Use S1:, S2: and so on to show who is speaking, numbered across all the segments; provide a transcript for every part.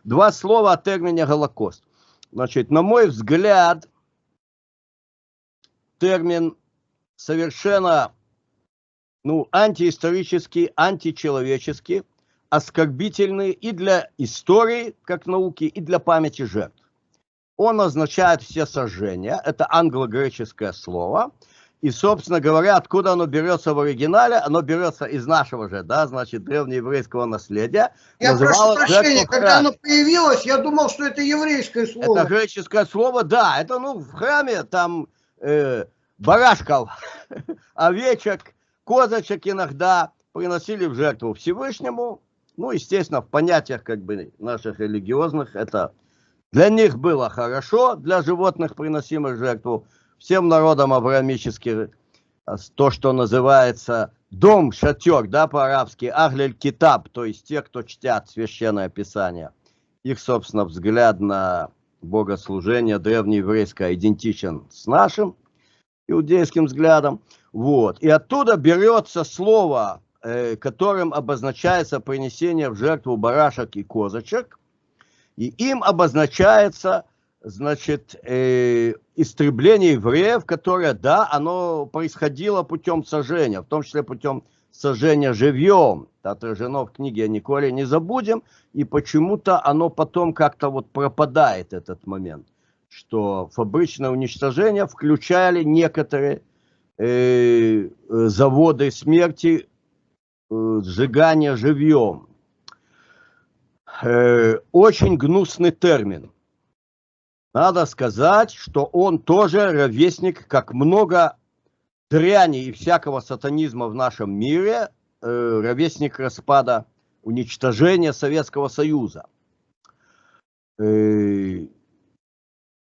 S1: Два слова о термине «Голокост». Значит, на мой взгляд, термин совершенно, антиисторический, античеловеческий, оскорбительный и для истории, как науки, и для памяти жертв. Он означает всесожжение, это англо-греческое слово, и, собственно говоря, откуда оно берется в оригинале, оно берется из нашего же, древнееврейского наследия.
S2: Я прошу прощения, когда оно появилось, я думал, что это еврейское слово.
S1: Это греческое слово, да, это, в храме там барашков, овечек, козочек иногда приносили в жертву Всевышнему, естественно, в понятиях наших религиозных это для них было хорошо, для животных, приносимых в жертву. Всем народам авраамических то, что называется дом, шатер, по-арабски, Ахлель Китаб, то есть те, кто чтят священное писание. Их, собственно, взгляд на богослужение древнееврейское идентичен с нашим иудейским взглядом. И оттуда берется слово, которым обозначается принесение в жертву барашек и козочек, и им обозначается, истребление евреев, которое, оно происходило путем сожжения, в том числе путем сожжения живьем. Это отражено в книге «Николи не забудем», и почему-то оно потом как-то пропадает, этот момент, что фабричное уничтожение включали некоторые заводы смерти, сжигания живьем. Очень гнусный термин. Надо сказать, что он тоже ровесник, как много дряни и всякого сатанизма в нашем мире, ровесник распада, уничтожения Советского Союза.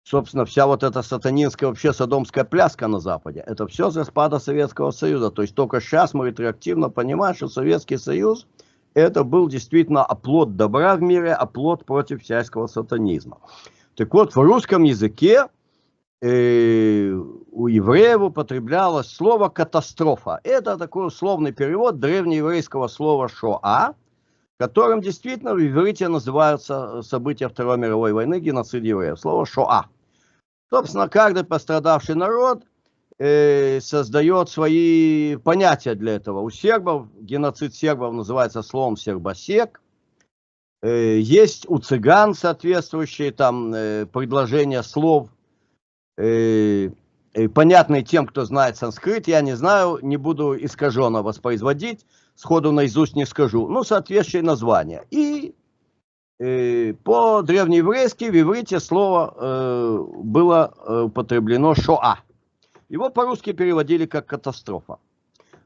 S1: Собственно, вся эта сатанинская, вообще содомская пляска на Западе, это все с распада Советского Союза. То есть только сейчас мы ретроактивно понимаем, что Советский Союз это был действительно оплот добра в мире, оплот против всякого сатанизма. Так вот, в русском языке у евреев употреблялось слово «катастрофа». Это такой условный перевод древнееврейского слова «шоа», которым действительно в иврите называются события Второй мировой войны, геноцид евреев. Слово «шоа». Собственно, каждый пострадавший народ создает свои понятия для этого. У сербов, геноцид сербов называется словом «сербосек». Есть у цыган соответствующие предложения слов, понятные тем, кто знает санскрит. Я не знаю, не буду искаженно воспроизводить, сходу наизусть не скажу. Соответствующие названия. И по-древнееврейски в иврите слово было употреблено «шоа». Его по-русски переводили как «катастрофа».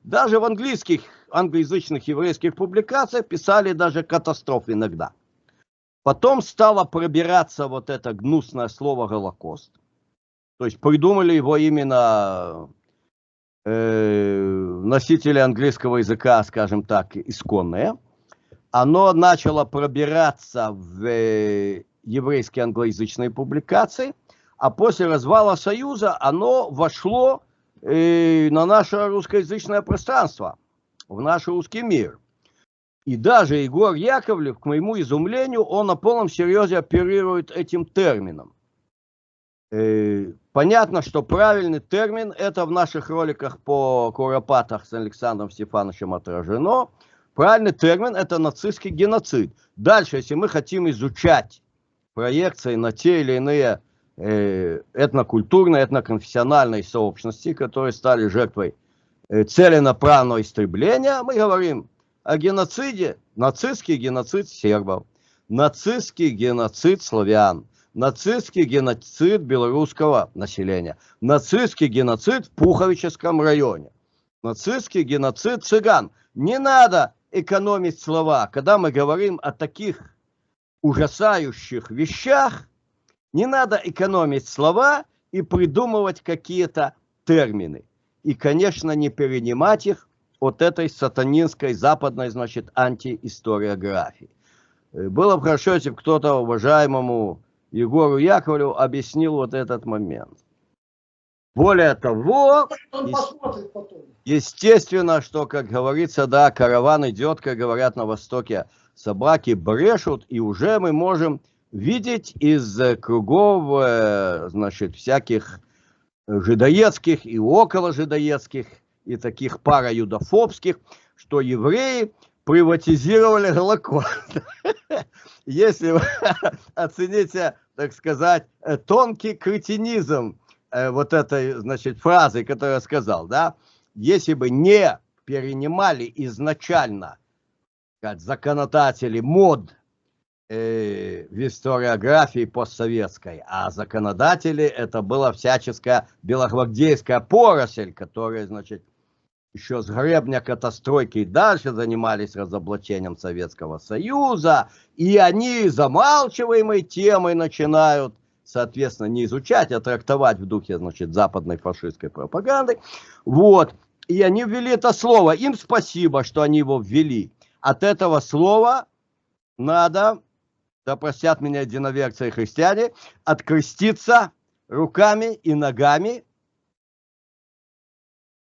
S1: Даже в англоязычных еврейских публикациях писали даже «катастроф» иногда. Потом стало пробираться это гнусное слово «Голокост». То есть придумали его именно носители английского языка, скажем так, исконные. Оно начало пробираться в еврейские англоязычные публикации, а после развала Союза оно вошло на наше русскоязычное пространство, в наш русский мир. И даже Егор Яковлев, к моему изумлению, он на полном серьезе оперирует этим термином. Понятно, что правильный термин, это в наших роликах по Куропатах с Александром Стефановичем отражено. Правильный термин это нацистский геноцид. Дальше, если мы хотим изучать проекции на те или иные этнокультурные, этноконфессиональные сообщности, которые стали жертвой целенаправленного истребления, мы говорим о геноциде, нацистский геноцид сербов, нацистский геноцид славян, нацистский геноцид белорусского населения, нацистский геноцид в Пуховическом районе, нацистский геноцид цыган. Не надо экономить слова, когда мы говорим о таких ужасающих вещах. Не надо экономить слова и придумывать какие-то термины. И, конечно, не перенимать их от этой сатанинской западной, антиисториографии. Было бы хорошо, если бы кто-то уважаемому Егору Яковлеву объяснил этот момент. Более того, естественно, что, как говорится, караван идет, как говорят на Востоке, собаки брешут, и уже мы можем видеть из кругов, значит, всяких жидоедских и околожидоедских, и таких параюдофобских, что евреи приватизировали Голокост. Если вы оцените, так сказать, тонкий кретинизм вот этой, значит, фразы, которую я сказал, да, если бы не перенимали изначально законодатели мод в историографии постсоветской, а законодатели это была всяческая белогвардейская поросль, которая, значит, еще с гребня катастройки и дальше занимались разоблачением Советского Союза, и они замалчиваемой темой начинают, соответственно, не изучать, а трактовать в духе, значит, западной фашистской пропаганды. Вот. И они ввели это слово. Им спасибо, что они его ввели. От этого слова надо, да простят меня единоверцы и христиане, откреститься руками и ногами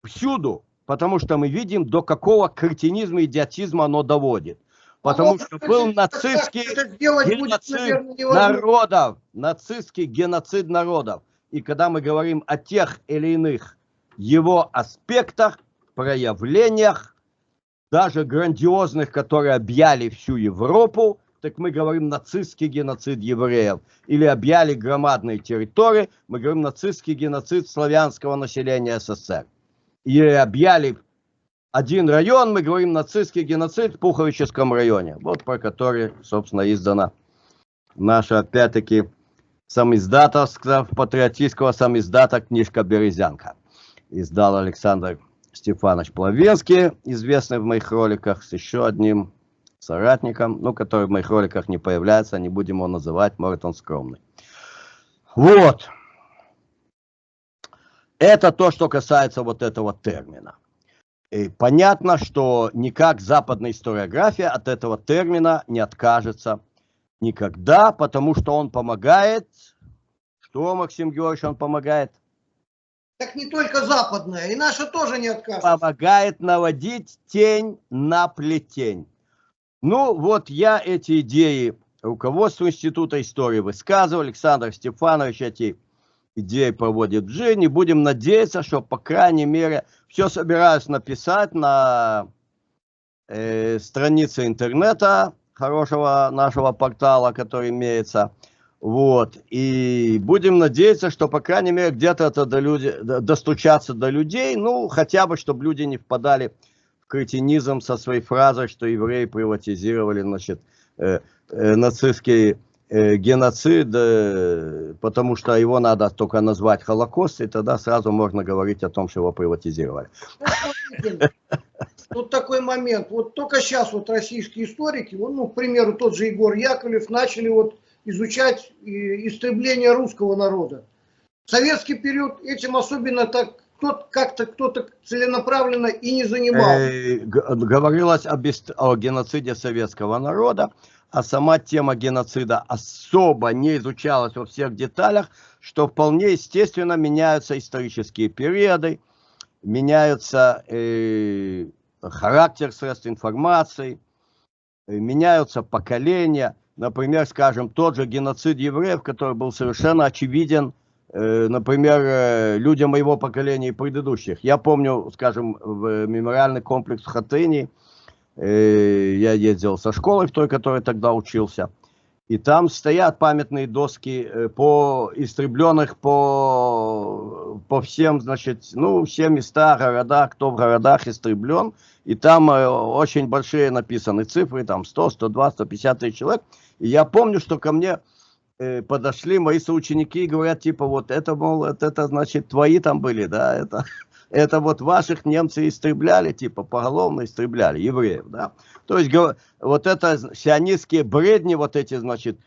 S1: всюду. Потому что мы видим, до какого кретинизма и идиотизма оно доводит. Потому что был нацистский геноцид народов. Нацистский геноцид народов. И когда мы говорим о тех или иных его аспектах, проявлениях, даже грандиозных, которые объяли всю Европу, так мы говорим нацистский геноцид евреев. Или объяли громадные территории, мы говорим нацистский геноцид славянского населения СССР. И объяли один район, мы говорим нацистский геноцид в Пуховическом районе. Вот про который, собственно, издана наша, опять-таки, самиздатовская, патриотического самиздата книжка «Березянка». Издал Александр Стефанович Плавенский, известный в моих роликах, с еще одним соратником, ну, который в моих роликах не появляется, не будем его называть, может, он скромный. Вот. Это то, что касается вот этого термина. И понятно, что никак западная историография от этого термина не откажется никогда, потому что он помогает. Что, Максим Георгиевич, он помогает?
S2: Так не только западная, и наша тоже не откажется.
S1: Помогает наводить тень на плетень. Ну, вот я эти идеи руководству Института истории высказывал, Александр Стефанович эти идеи проводит в жизнь, и будем надеяться, что, по крайней мере, все собираюсь написать на странице интернета, хорошего нашего портала, который имеется, вот, и будем надеяться, что, по крайней мере, где-то это достучаться до людей, ну, хотя бы, чтобы люди не впадали в кретинизм со своей фразой, что евреи приватизировали, значит, нацистский геноцид, потому что его надо только назвать Холокост, и тогда сразу можно говорить о том, что его приватизировали.
S2: Тут такой момент. Вот только сейчас вот российские историки, ну, к примеру, тот же Егор Яковлев, начали вот изучать истребление русского народа. В советский период этим особенно так как-то кто-то целенаправленно и не занимался.
S1: Говорилось о геноциде советского народа, а сама тема геноцида особо не изучалась во всех деталях, что вполне естественно меняются исторические периоды, меняется характер средств информации, меняются поколения. Например, скажем, тот же геноцид евреев, который был совершенно очевиден, например, людям моего поколения и предыдущих. Я помню, скажем, в мемориальный комплекс в Хатыни, я ездил со школой в той, которой тогда учился, и там стоят памятные доски по истребленных по всем, значит, ну, все места, города, кто в городах истреблен, и там очень большие написаны цифры, там 100, 120, 150 тысяч человек, и я помню, что ко мне подошли мои соученики и говорят, типа, вот это, мол, это значит, твои там были, да, это вот ваших немцы истребляли, типа, поголовно истребляли, евреев, да. То есть, вот это сионистские бредни, вот эти, значит,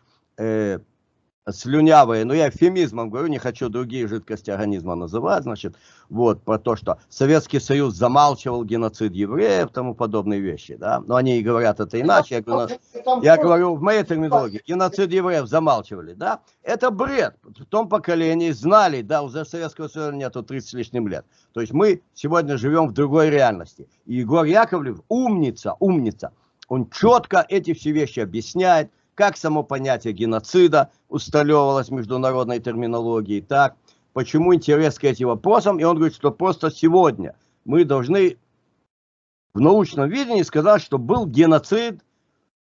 S1: слюнявые, ну я эвфемизмом говорю, не хочу другие жидкости организма называть, значит, вот, про то, что Советский Союз замалчивал геноцид евреев, тому подобные вещи, да, но они и говорят это иначе, я говорю в моей терминологии, геноцид евреев замалчивали, да, это бред, в том поколении знали, да, уже Советского Союза нету 30 с лишним лет, то есть мы сегодня живем в другой реальности, и Егор Яковлев умница, Он четко эти все вещи объясняет, как само понятие геноцида усталевалось в международной терминологии, так, почему интерес к этим вопросам, и он говорит, что просто сегодня мы должны в научном видении сказать, что был геноцид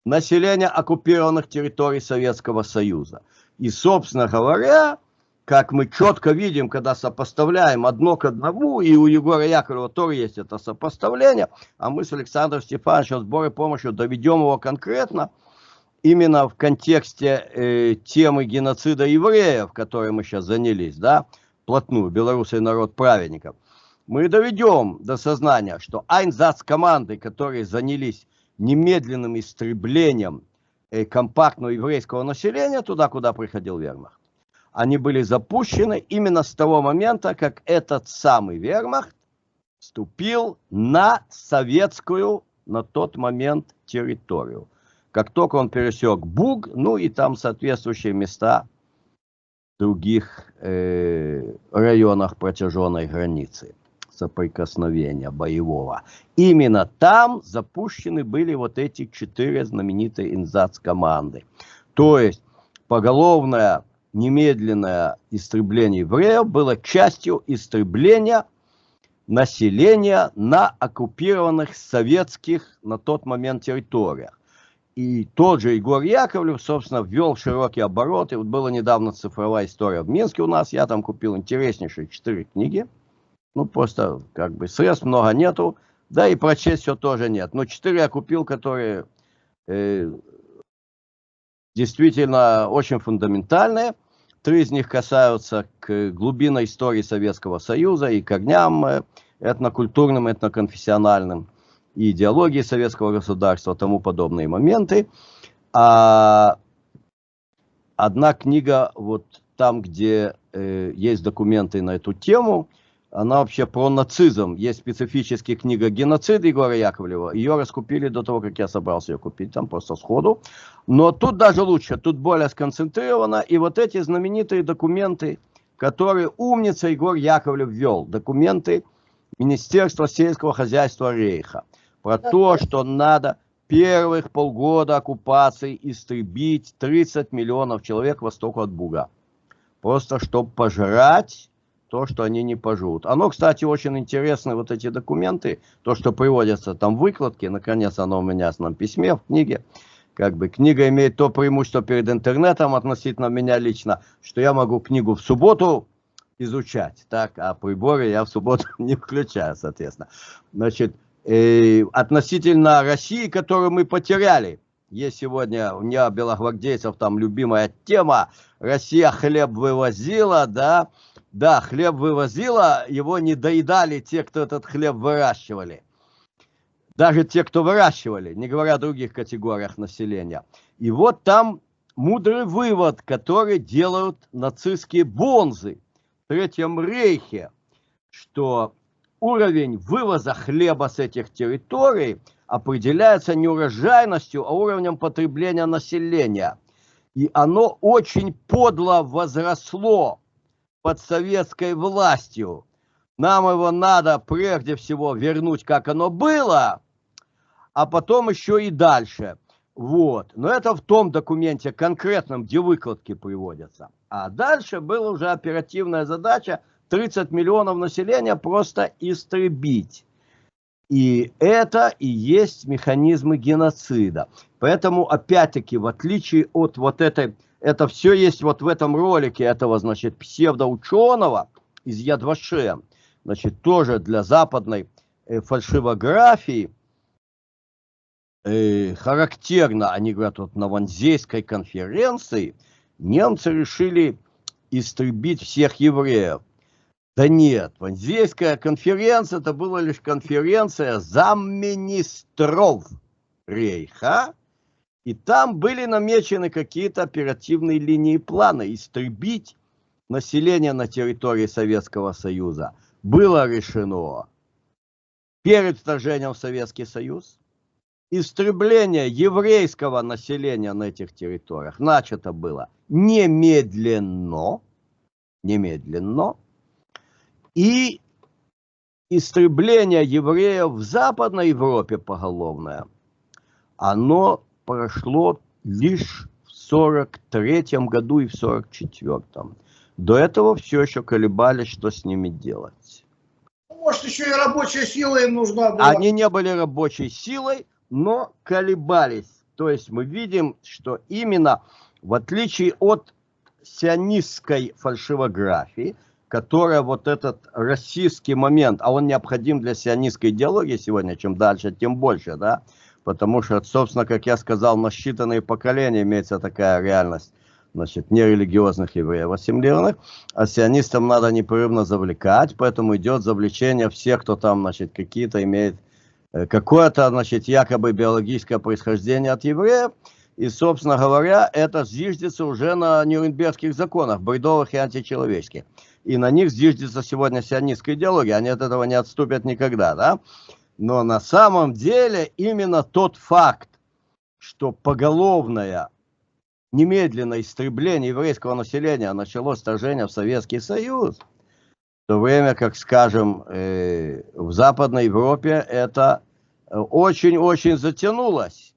S1: населения оккупированных территорий Советского Союза. И, собственно говоря, как мы четко видим, когда сопоставляем одно к одному, и у Егора Яковлева тоже есть это сопоставление, а мы с Александром Степановичем сборы помощью доведем его конкретно, именно в контексте темы геноцида евреев, которой мы сейчас занялись, да, вплотную, белорусский народ праведников, мы доведем до сознания, что айнзац-команды, которые занялись немедленным истреблением компактного еврейского населения туда, куда приходил вермахт, они были запущены именно с того момента, как этот самый вермахт вступил на советскую на тот момент территорию. Как только он пересек Буг, ну и там соответствующие места в других районах протяженной границы соприкосновения боевого. Именно там запущены были вот эти 4 знаменитые инзац-команды. То есть поголовное немедленное истребление евреев было частью истребления населения на оккупированных советских на тот момент территориях. И тот же Егор Яковлев, собственно, ввел широкие обороты. Вот была недавно цифровая история в Минске у нас. Я там купил интереснейшие 4 книги. Ну, просто, как бы, средств много нету. Да, и прочесть все тоже нет. Но 4 я купил, которые действительно очень фундаментальные. 3 из них касаются к глубинной истории Советского Союза и к огням этнокультурным, этноконфессиональным, и идеологии советского государства, тому подобные моменты. А одна книга, вот там, где есть документы на эту тему, она вообще про нацизм. Есть специфическая книга «Геноцид» Егора Яковлева. Ее раскупили до того, как я собрался ее купить, там просто сходу. Но тут даже лучше, тут более сконцентрировано. И вот эти знаменитые документы, которые умница Егор Яковлев ввел. Документы Министерства сельского хозяйства Рейха. Про то, что надо первых полгода оккупации истребить 30 миллионов человек к востоку от Буга. Просто чтобы пожрать то, что они не пожрут. Оно, кстати, очень интересно, вот эти документы, то, что приводятся там выкладки, наконец оно у меня в основном письме, в книге. Как бы книга имеет то преимущество перед интернетом относительно меня лично, что я могу книгу в субботу изучать, так, а приборы я в субботу не включаю, соответственно. Значит, относительно России, которую мы потеряли. Есть сегодня у меня, белогвардейцев, там любимая тема. Россия хлеб вывозила, да. Да, хлеб вывозила, его не доедали те, кто этот хлеб выращивали. Даже те, кто выращивали, не говоря о других категориях населения. И вот там мудрый вывод, который делают нацистские бонзы в Третьем Рейхе, что уровень вывоза хлеба с этих территорий определяется не урожайностью, а уровнем потребления населения. И оно очень подло возросло под советской властью. Нам его надо прежде всего вернуть, как оно было, а потом еще и дальше. Вот. Но это в том документе конкретном, где выкладки приводятся. А дальше была уже оперативная задача 30 миллионов населения просто истребить. И это и есть механизмы геноцида. Поэтому, опять-таки, в отличие от вот этой, это все есть вот в этом ролике этого, значит, псевдоученого из Яд Вашем, значит, тоже для западной фальшивографии характерно, они говорят, вот на Ванзейской конференции немцы решили истребить всех евреев. Да нет, Ванзейская конференция, это была лишь конференция замминистров Рейха, и там были намечены какие-то оперативные линии плана истребить население на территории Советского Союза. Было решено перед вторжением в Советский Союз истребление еврейского населения на этих территориях начато было немедленно, и истребление евреев в Западной Европе поголовное оно прошло лишь в 43-м году и в 44-м. До этого все еще колебались, что с ними делать.
S2: Может, еще и рабочая сила им нужна была.
S1: Они не были рабочей силой, но колебались. То есть мы видим, что именно в отличие от сионистской фальшивографии, которая вот этот российский момент, а он необходим для сионистской идеологии сегодня, чем дальше, тем больше, да, потому что, собственно, как я сказал, на считанные поколения имеется такая реальность, значит, нерелигиозных евреев ассимилированных, а сионистам надо непрерывно завлекать, поэтому идет завлечение всех, кто там, значит, какие-то имеет какое-то, значит, якобы биологическое происхождение от евреев, и, собственно говоря, это зиждется уже на нюрнбергских законах, бредовых и античеловеческих. И на них зиждется сегодня сионистская идеология, они от этого не отступят никогда, да? Но на самом деле именно тот факт, что поголовное немедленное истребление еврейского населения началось вторжение в Советский Союз, в то время как, скажем, в Западной Европе это очень-очень затянулось.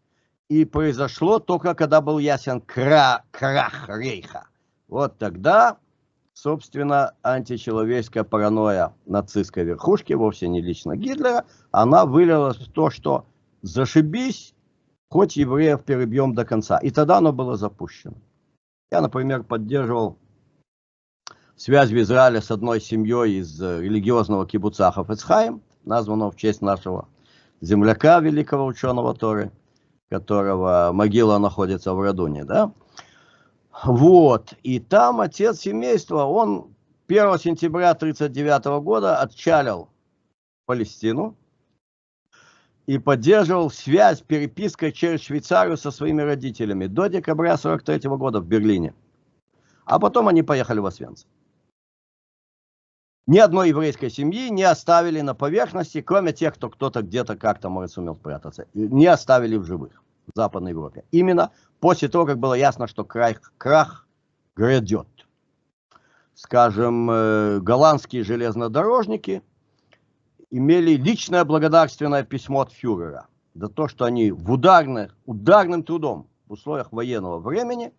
S1: И произошло только когда был ясен крах Рейха. Вот тогда, собственно, античеловеческая паранойя нацистской верхушки, вовсе не лично Гитлера, она вылилась в то, что зашибись, хоть евреев перебьем до конца. И тогда оно было запущено. Я, например, поддерживал связь в Израиле с одной семьей из религиозного кибуца Хафец-Хаим, названного в честь нашего земляка, великого ученого Торы, которого могила находится в Радуне, да? Вот, и там отец семейства, он 1 сентября 1939 года отчалил Палестину и поддерживал связь, перепиской через Швейцарию со своими родителями до декабря 1943 года в Берлине. А потом они поехали в Освенцим. Ни одной еврейской семьи не оставили на поверхности, кроме тех, кто кто-то где-то как-то, может, сумел спрятаться. Не оставили в живых в Западной Европе. Именно после того, как было ясно, что крах грядет. Скажем, голландские железнодорожники имели личное благодарственное письмо от фюрера за то, что они ударным трудом в условиях военного времени,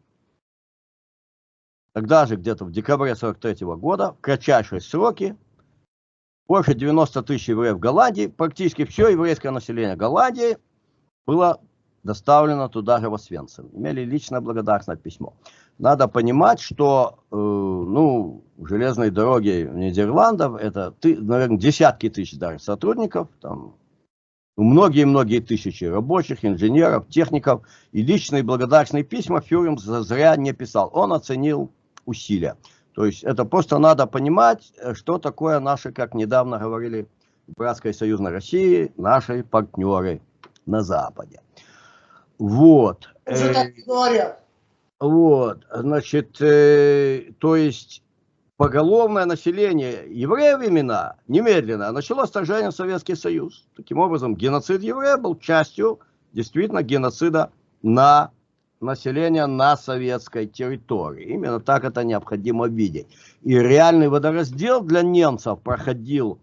S1: тогда же где-то в декабре 1943 года, в кратчайшие сроки, больше 90 тысяч евреев в Голландии, практически все еврейское население Голландии было доставлено туда же в Освенцим. Имели личное благодарственное письмо. Надо понимать, что железные дороги Нидерландов, это, наверное, десятки тысяч даже сотрудников, там многие-многие тысячи рабочих, инженеров, техников, и личные благодарственные письма фюрер зря не писал. Он оценил усилия. То есть это просто надо понимать, что такое наши, как недавно говорили в Братской союзной России, наши партнеры на Западе. Вот.
S2: Уже так и говорят.
S1: Вот, значит, то есть поголовное население евреев именно немедленно начало вторжение в Советский Союз. Таким образом, геноцид евреев был частью действительно геноцида на население на советской территории. Именно так это необходимо видеть. И реальный водораздел для немцев проходил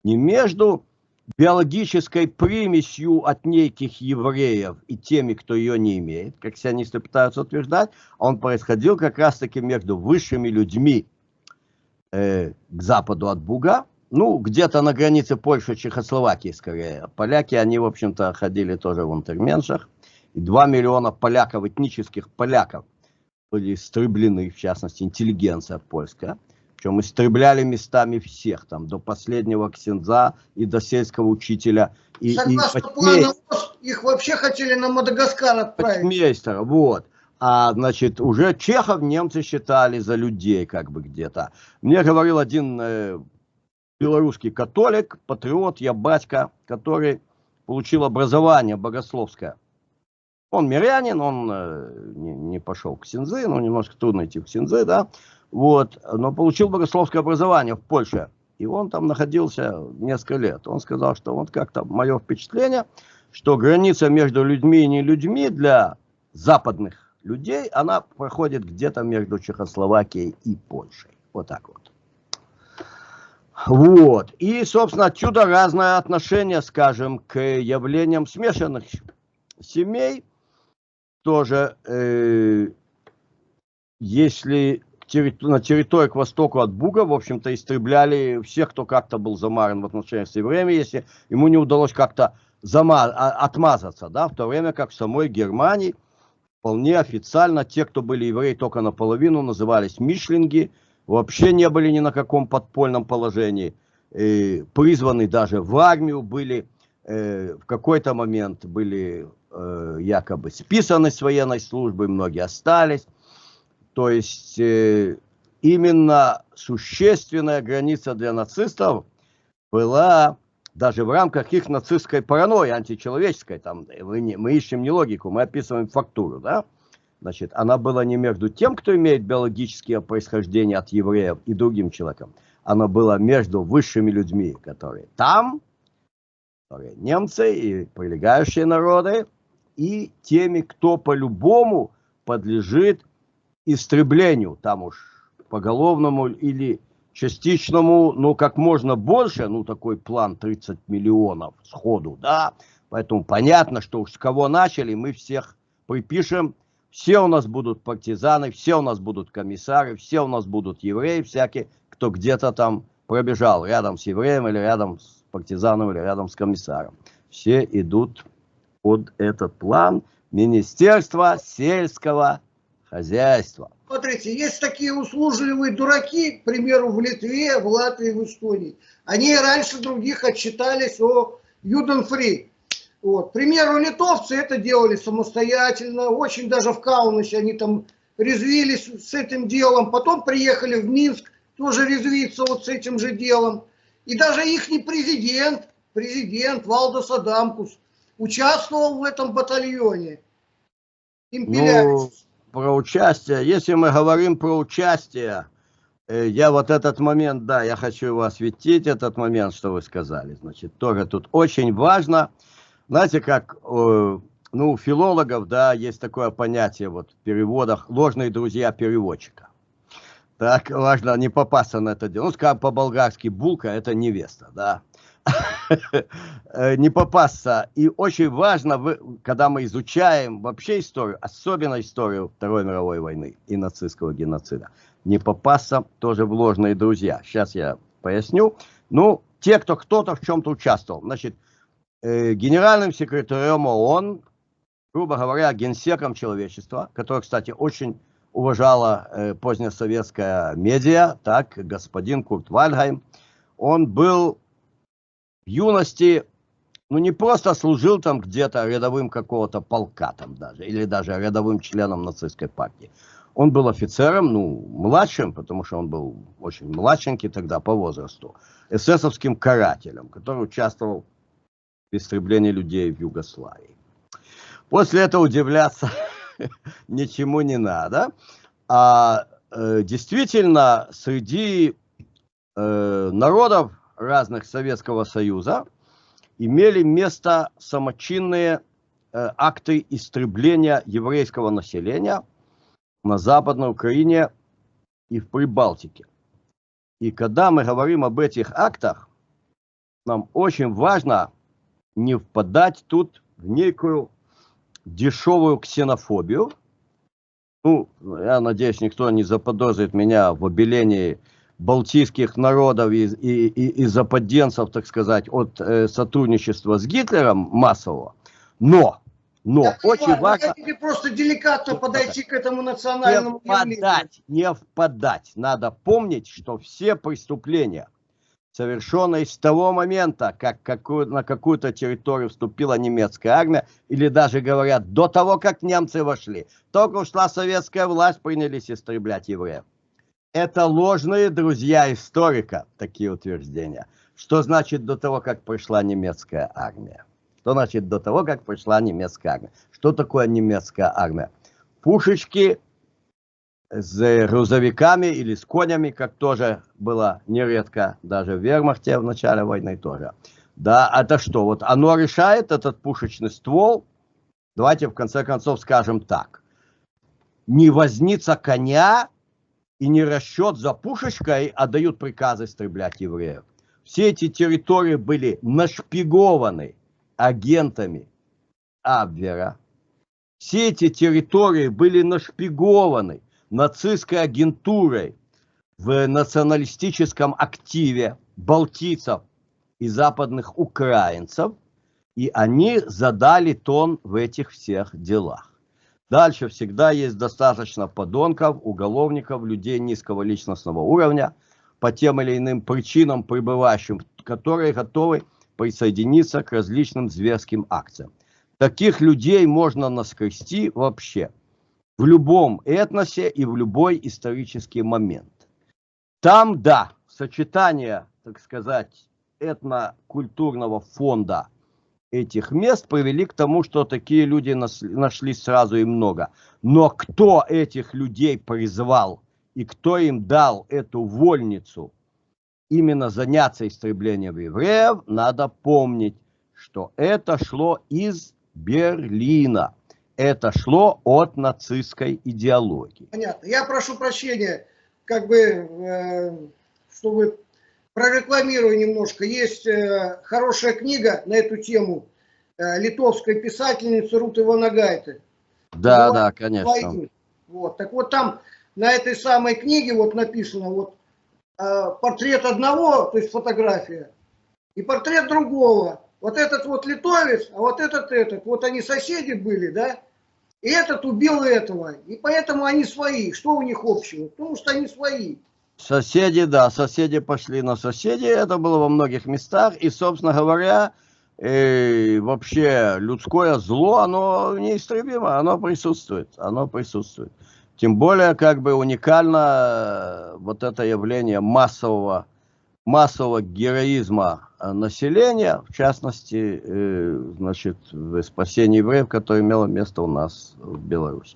S1: не между биологической примесью от неких евреев и теми, кто ее не имеет, как сионисты пытаются утверждать, он происходил как раз-таки между высшими людьми к западу от Буга, ну, где-то на границе Польши, Чехословакии скорее. Поляки, они, в общем-то, ходили тоже в унтерменшах, и 2 миллиона поляков, этнических поляков, были истреблены, в частности, интеллигенция польская. Причем истребляли местами всех, там, до последнего ксенза и до сельского учителя.
S2: Согласно плану ОС, их вообще хотели на Мадагаскар отправить.
S1: Почтмейстера, вот. А, значит, уже чехов немцы считали за людей, как бы где-то. Мне говорил один белорусский католик, патриот, я батька, который получил образование богословское. Он мирянин, он не пошел к ксензы, ну, немножко трудно идти в ксензы, да. Вот, но получил богословское образование в Польше, и он там находился несколько лет. Он сказал, что вот как-то мое впечатление, что граница между людьми и не людьми для западных людей, она проходит где-то между Чехословакией и Польшей. Вот так вот. Вот, и, собственно, отсюда разное отношение, скажем, к явлениям смешанных семей тоже, если на территории к востоку от Буга, в общем-то, истребляли всех, кто как-то был замаран в отношениях с евреями, если ему не удалось как-то отмазаться, да, в то время как в самой Германии вполне официально те, кто были евреи только наполовину, назывались мишлинги, вообще не были ни на каком подпольном положении, призваны даже в армию, были в какой-то момент были якобы списаны с военной службы, многие остались. То есть именно существенная граница для нацистов была даже в рамках их нацистской паранойи, античеловеческой. Там, мы ищем не логику, мы описываем фактуру. Да? Значит, она была не между тем, кто имеет биологическое происхождение от евреев, и другим человеком. Она была между высшими людьми, которые там, которые немцы и прилегающие народы, и теми, кто по-любому подлежит истреблению, там уж поголовному или частичному, ну как можно больше, ну такой план 30 миллионов сходу, да, поэтому понятно, что уж с кого начали, мы всех припишем, все у нас будут партизаны, все у нас будут комиссары, все у нас будут евреи всякие, кто где-то там пробежал рядом с евреем или рядом с партизаном или рядом с комиссаром. Все идут под этот план Министерства сельского хозяйства.
S2: Смотрите, есть такие услужливые дураки, к примеру, в Литве, в Латвии, в Эстонии. Они раньше других отчитались о юденфри. Вот. К примеру, литовцы это делали самостоятельно, очень даже в Каунасе они там резвились с этим делом. Потом приехали в Минск, тоже резвиться вот с этим же делом. И даже ихний президент Валдос Адамкус участвовал в этом батальоне.
S1: Ну, про участие, если мы говорим про участие, я вот этот момент, да, я хочу его осветить, этот момент, что вы сказали, значит, тоже тут очень важно, знаете, как, ну, у филологов, да, есть такое понятие вот в переводах, ложные друзья переводчика. Так, важно не попасться на это дело, ну, скажем, по-болгарски булка, это невеста, да. Не попасться. И очень важно, когда мы изучаем вообще историю, особенно историю Второй мировой войны и нацистского геноцида, не попасться тоже в ложные друзья. Сейчас я поясню. Ну, те, кто кто-то в чем-то участвовал. Значит, генеральным секретарем ООН, грубо говоря, генсеком человечества, который, кстати, очень уважала позднесоветская медиа, так, господин Курт Вальдхайм, он был в юности, ну не просто служил там где-то рядовым какого-то полка там даже, или даже рядовым членом нацистской партии. Он был офицером, ну, младшим, потому что он был очень младшенький тогда по возрасту, эсэсовским карателем, который участвовал в истреблении людей в Югославии. После этого удивляться ничему не надо. А действительно, среди народов разных Советского Союза имели место самочинные акты истребления еврейского населения на Западной Украине и в Прибалтике. И когда мы говорим об этих актах, нам очень важно не впадать тут в некую дешевую ксенофобию. Ну, я надеюсь, никто не заподозрит меня в обелении балтийских народов и западенцев, так сказать, от сотрудничества с Гитлером массового. Но очень важно...
S2: Вы хотите просто деликатно подойти к этому национальному явлению.
S1: Не впадать. Надо помнить, что все преступления, совершенные с того момента, как на какую-то территорию вступила немецкая армия, или даже говорят, до того, как немцы вошли, только ушла советская власть, принялись истреблять евреев. Это ложные друзья историка, такие утверждения. Что значит до того, как пришла немецкая армия? Что значит до того, как пришла немецкая армия? Что такое немецкая армия? Пушечки с грузовиками или с конями, как тоже было нередко, даже в вермахте в начале войны тоже. Да, это что? Вот оно решает, этот пушечный ствол, давайте в конце концов скажем так. Не возница коня и не расчет за пушечкой, а дают приказы истреблять евреев. Все эти территории были нашпигованы агентами Абвера. Все эти территории были нашпигованы нацистской агентурой в националистическом активе балтийцев и западных украинцев, и они задали тон в этих всех делах. Дальше всегда есть достаточно подонков, уголовников, людей низкого личностного уровня, по тем или иным причинам пребывающим, которые готовы присоединиться к различным зверским акциям. Таких людей можно наскрести вообще в любом этносе и в любой исторический момент. Там, да, сочетание, так сказать, этнокультурного фонда этих мест привели к тому, что такие люди нашлись сразу и много. Но кто этих людей призвал и кто им дал эту вольницу именно заняться истреблением евреев, надо помнить, что это шло из Берлина. Это шло от нацистской идеологии.
S2: Понятно. Я прошу прощения, как бы, чтобы прорекламирую немножко. Есть хорошая книга на эту тему литовской писательницы Руты Ванагайты.
S1: Да, да, конечно.
S2: Вот. Так вот там на этой самой книге вот написано вот портрет одного, то есть фотография, и портрет другого. Вот этот вот литовец, а вот этот. Вот они соседи были, да? И этот убил этого. И поэтому они свои. Что у них общего? Потому что они свои.
S1: Соседи, да, соседи пошли на соседей. Это было во многих местах. И, собственно говоря, вообще людское зло, оно неистребимо, оно присутствует. Оно присутствует. Тем более, как бы уникально вот это явление массового героизма населения, в частности, значит, в спасении евреев, которое имело место у нас в Беларуси.